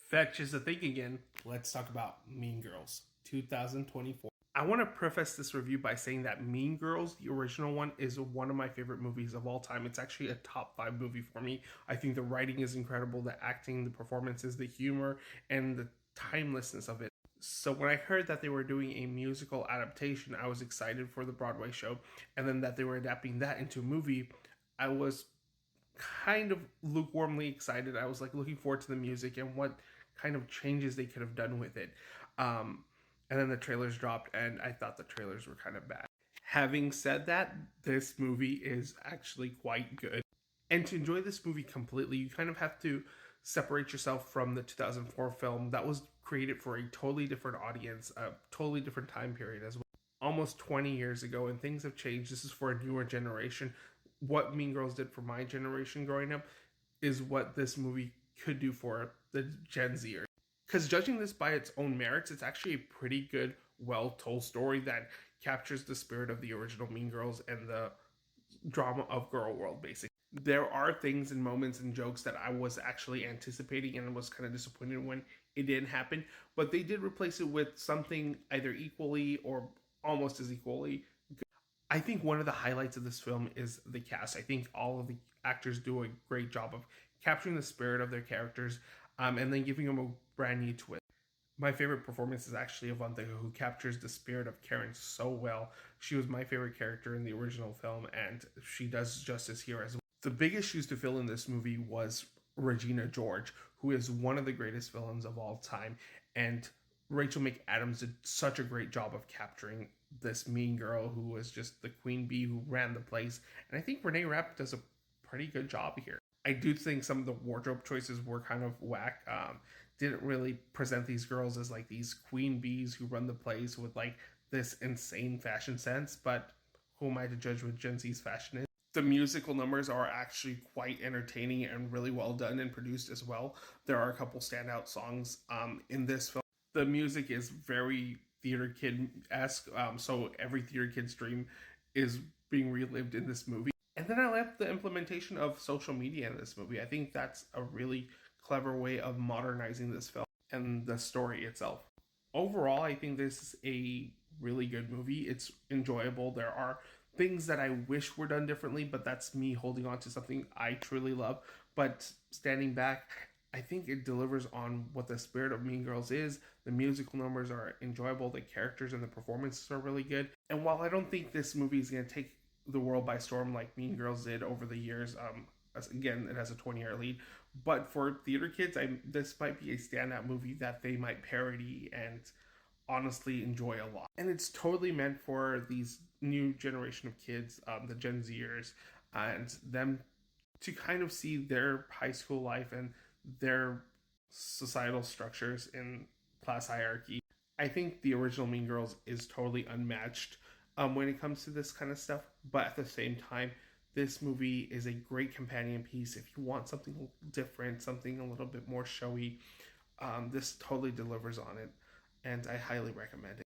Fetch is a thing again. Let's talk about Mean Girls 2024. I want to preface this review by saying that Mean Girls, the original one, is one of my favorite movies of all time. It's actually a top 5 movie for me. I think the writing is incredible, the acting, the performances, the humor, and the timelessness of it. So when I heard that they were doing a musical adaptation, I was excited for the Broadway show. And then that they were adapting that into a movie, I was kind of lukewarmly excited. I was like looking forward to the music and what kind of changes they could have done with it. And then the trailers dropped, and I thought the trailers were kind of bad. Having said that, this movie is actually quite good. And to enjoy this movie completely, you kind of have to separate yourself from the 2004 film that was created for a totally different audience, a totally different time period as well. Almost 20 years ago, and things have changed. This is for a newer generation. What Mean Girls did for my generation growing up is what this movie could do for the Gen Zers. Because judging this by its own merits, it's actually a pretty good, well-told story that captures the spirit of the original Mean Girls and the drama of Girl World, basically. There are things and moments and jokes that I was actually anticipating and was kind of disappointed when it didn't happen, but they did replace it with something either equally or almost as equally good. I think one of the highlights of this film is the cast. I think all of the actors do a great job of capturing the spirit of their characters, and then giving them a brand new twist. My favorite performance is actually Avantika, who captures the spirit of Karen so well. She was my favorite character in the original film, and she does justice here as well. The biggest shoes to fill in this movie was Regina George, who is one of the greatest villains of all time, and Rachel McAdams did such a great job of capturing this mean girl who was just the queen bee who ran the place. And I think Renee Rapp does a pretty good job here. I do think some of the wardrobe choices were kind of whack. Didn't really present these girls as like these queen bees who run the place with like this insane fashion sense, but who am I to judge what Gen Z's fashion is? The musical numbers are actually quite entertaining and really well done and produced as well. There are a couple standout songs in this film. The music is very theater kid-esque, so every theater kid's dream is being relived in this movie. And then I like the implementation of social media in this movie. I think that's a really clever way of modernizing this film and the story itself. Overall, I think this is a really good movie. It's enjoyable. There are things that I wish were done differently, but that's me holding on to something I truly love. But standing back, I think it delivers on what the spirit of Mean Girls is. The musical numbers are enjoyable, the characters and the performances are really good. And while I don't think this movie is going to take the world by storm like Mean Girls did over the years, again, it has a 20-year lead. But for theater kids, this might be a standout movie that they might parody and honestly enjoy a lot. And it's totally meant for these new generation of kids, the Gen Zers, and them to kind of see their high school life and their societal structures in class hierarchy. I think the original Mean Girls is totally unmatched when it comes to this kind of stuff, but at the same time, this movie is a great companion piece. If you want something different, something a little bit more showy, this totally delivers on it, and I highly recommend it.